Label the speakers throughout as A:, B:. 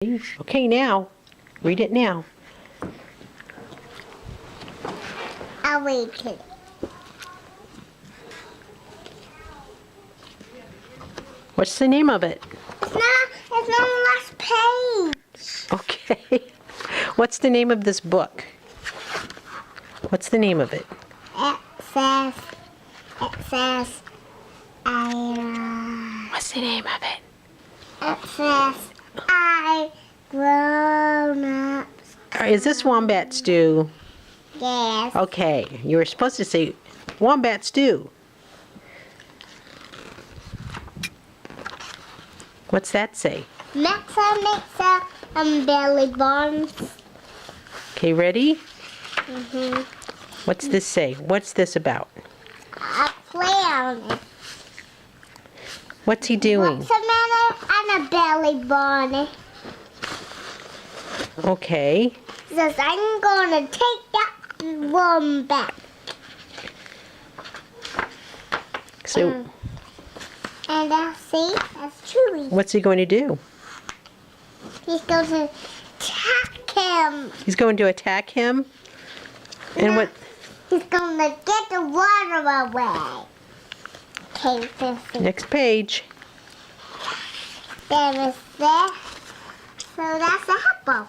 A: Okay, now. Read it now.
B: I'll read it.
A: What's the name of it?
B: It's on the last page.
A: Okay. What's the name of this book? What's the name of it?
B: It says,
A: What's the name of it?
B: I grown up.
A: Is this Wombat Stew?
B: Yes.
A: Okay, you were supposed to say Wombat Stew. What's that say?
B: Mix belly buns.
A: Okay, ready?
B: Mm-hmm.
A: What's this say? What's this about?
B: A play on it.
A: What's he doing?
B: Watermelon and a belly bun.
A: Okay.
B: Says I'm gonna take that one back.
A: So,
B: And see, that's Chewy.
A: what's he going to do?
B: He's going to attack him.
A: He's going to attack him? And what?
B: He's going to get the water away. Okay, this
A: Next page.
B: there is there. So that's a apple.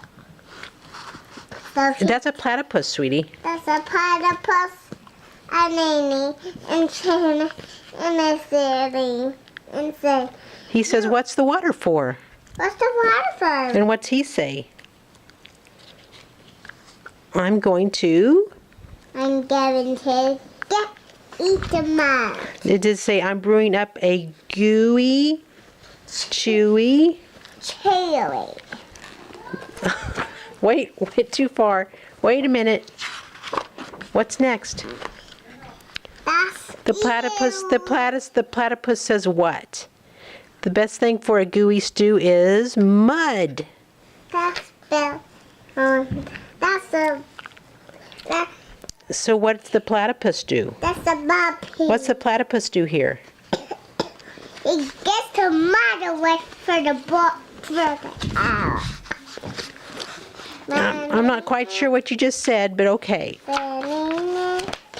B: So
A: That's a platypus, sweetie.
B: that's a platypus, a nanny, and China, and a sitting, and say,
A: He says, what's the water for?
B: what's the water for?
A: And what's he say? I'm going to...
B: I'm going to eat the mud.
A: It did say, I'm brewing up a gooey, chewy...
B: Chili.
A: Wait too far. Wait a minute. What's next?
B: That's
A: The platypus says what? The best thing for a gooey stew is mud.
B: That's
A: So what's the platypus do?
B: that's the puppy.
A: What's the platypus do here?
B: It gets the mud away for the book.
A: I'm not quite sure what you just said, but okay.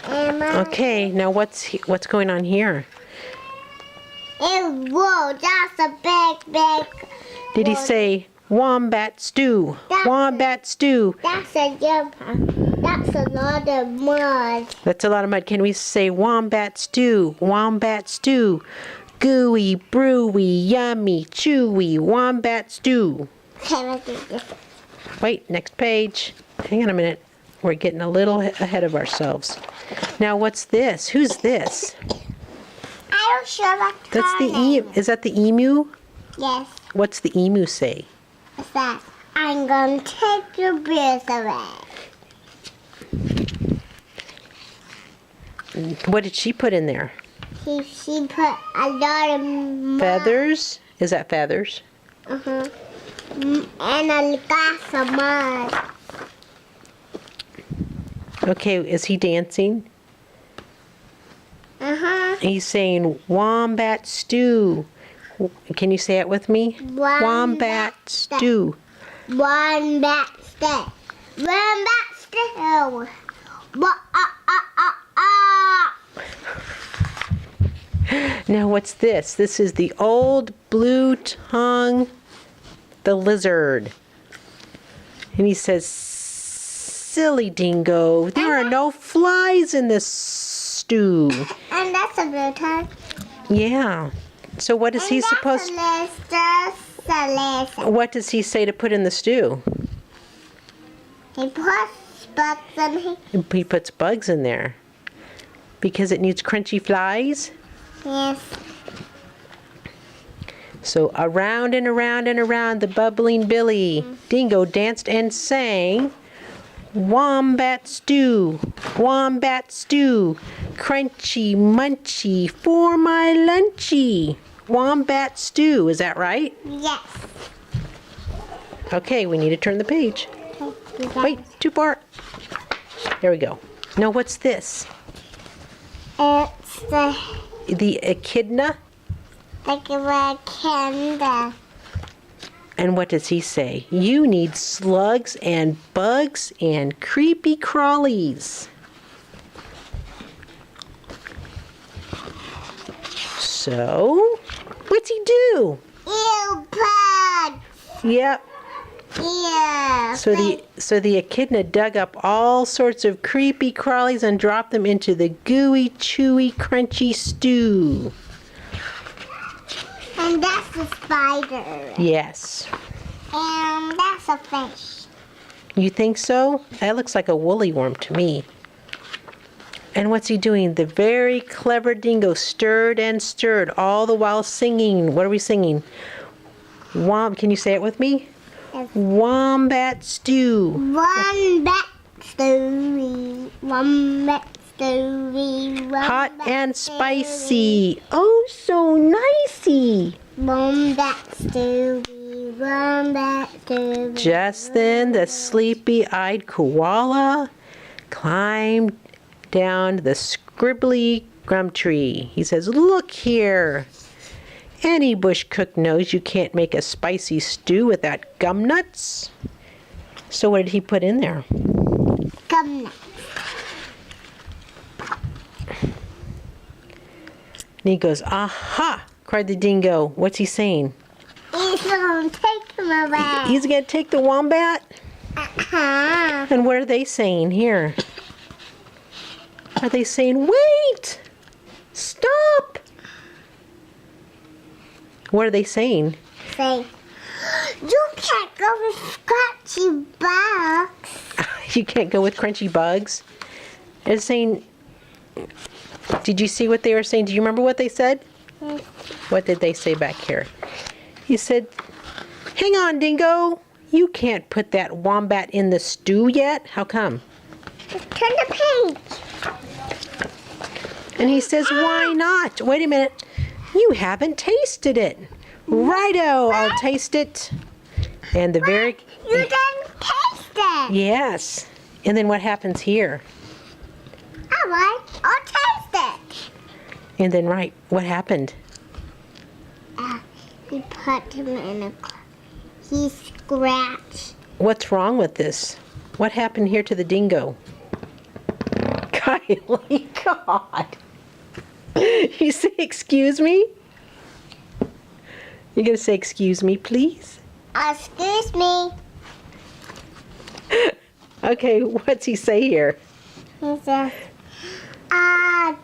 A: Okay, now what's going on here?
B: Whoa, that's a big.
A: Did he say wombat stew? Wombat stew.
B: That's a That's a lot of mud.
A: That's a lot of mud. Can we say wombat stew? Wombat stew. Gooey, brewy, yummy, chewy, wombat stew.
B: Okay, let's do this.
A: Wait, next page. Hang on a minute. We're getting a little ahead of ourselves. Now, what's this? Who's this?
B: I don't sure what
A: That's the emu. Is that the emu?
B: Yes,
A: What's the emu say?
B: what's that? I'm going to take your beers away.
A: What did she put in there?
B: She put a lot of mud.
A: Feathers? Is that feathers?
B: Uh-huh. And a glass of mud.
A: Okay, is he dancing?
B: Uh-huh.
A: He's saying wombat stew. Can you say it with me? Wombat stew.
B: Wombat stew. Wombat stew.
A: Now what's this? This is the old blue tongue, the lizard. And he says, silly dingo, there are no flies in this stew.
B: And that's a blue tongue.
A: Yeah. So what is he supposed What does he say to put in the stew?
B: He puts bugs in here.
A: He puts bugs in there. Because it needs crunchy flies?
B: Yes.
A: So around and around and around the bubbling billy, Dingo danced and sang, wombat stew, crunchy munchy for my lunchy. Wombat stew, is that right?
B: Yes.
A: Okay, we need to turn the page.
B: Okay,
A: Wait, too far. There we go. Now what's this?
B: it's the
A: The echidna?
B: like a candle.
A: And what does he say? You need slugs and bugs and creepy crawlies. So, what's he do?
B: Ew, bugs.
A: Yep.
B: Yeah.
A: So the echidna dug up all sorts of creepy crawlies and dropped them into the gooey, chewy, crunchy stew.
B: And that's a spider.
A: Yes.
B: And that's a fish.
A: You think so? That looks like a woolly worm to me. And what's he doing? The very clever dingo stirred and stirred, all the while singing. What are we singing? Can you say it with me?
B: Yes.
A: Wombat stew.
B: Wombat stew. Wombat stew.
A: Hot and spicy. Oh, so nicey.
B: Wombat stew. Wombat stew.
A: Just then, the sleepy-eyed koala climbed down the scribbly gum tree. He says, "Look here. Any bush cook knows you can't make a spicy stew without gum nuts." So what did he put in there?
B: Gum nuts.
A: And he goes, "Aha!" cried the dingo. What's he saying?
B: He's gonna take them away.
A: He's going to take the wombat?
B: Uh-huh.
A: And what are they saying here? Are they saying, "Wait! Stop!" What are they saying?
B: Say, you can't go with scratchy bugs.
A: You can't go with crunchy bugs? They're saying, did you see what they were saying? Do you remember what they said?
B: Yes.
A: What did they say back here? He said, "Hang on, Dingo. You can't put that wombat in the stew yet. How come?"
B: Just turn the page.
A: And he says, "Why not? Wait a minute. You haven't tasted it." "Righto, I'll taste it." And the very...
B: You didn't taste it.
A: Yes. And then what happens here?
B: All right, I'll taste it.
A: And then, right, what happened?
B: We put him in a... He scratched.
A: What's wrong with this? What happened here to the dingo? Kylie, God. You say, "Excuse me"? You're going to say, "Excuse me, please"?
B: Excuse me.
A: Okay, what's he say here?
B: He says, I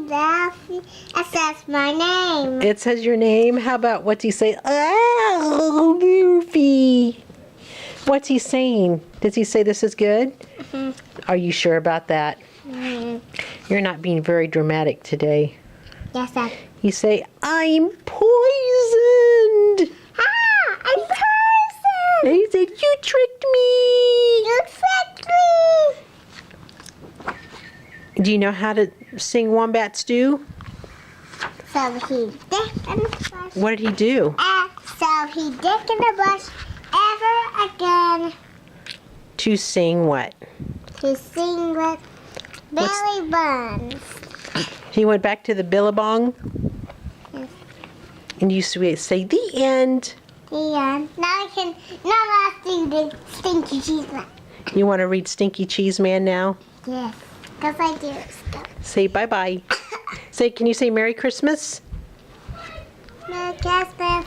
B: love you. It says my name.
A: It says your name. How about, what's he say? "Oh, Goofy." What's he saying? Does he say this is good?
B: Mhm.
A: Are you sure about that?
B: Mm.
A: You're not being very dramatic today.
B: Yes, sir.
A: You say, "I'm poisoned."
B: Ah, I'm poisoned.
A: And he said, "You tricked me."
B: You tricked me.
A: Do you know how to sing Wombat Stew?
B: So he dipped in the bush.
A: What did he do?
B: So he dipped in the bush ever again
A: To sing what?
B: to sing with
A: What's-
B: Billy Buns.
A: He went back to the billabong
B: Yes.
A: and you say, "The end."
B: Yeah. Now let's do the stinky cheese one.
A: You want to read Stinky Cheese Man now?
B: Yes, because I do stuff.
A: Say bye-bye. Can you say Merry Christmas?
B: Merry Christmas.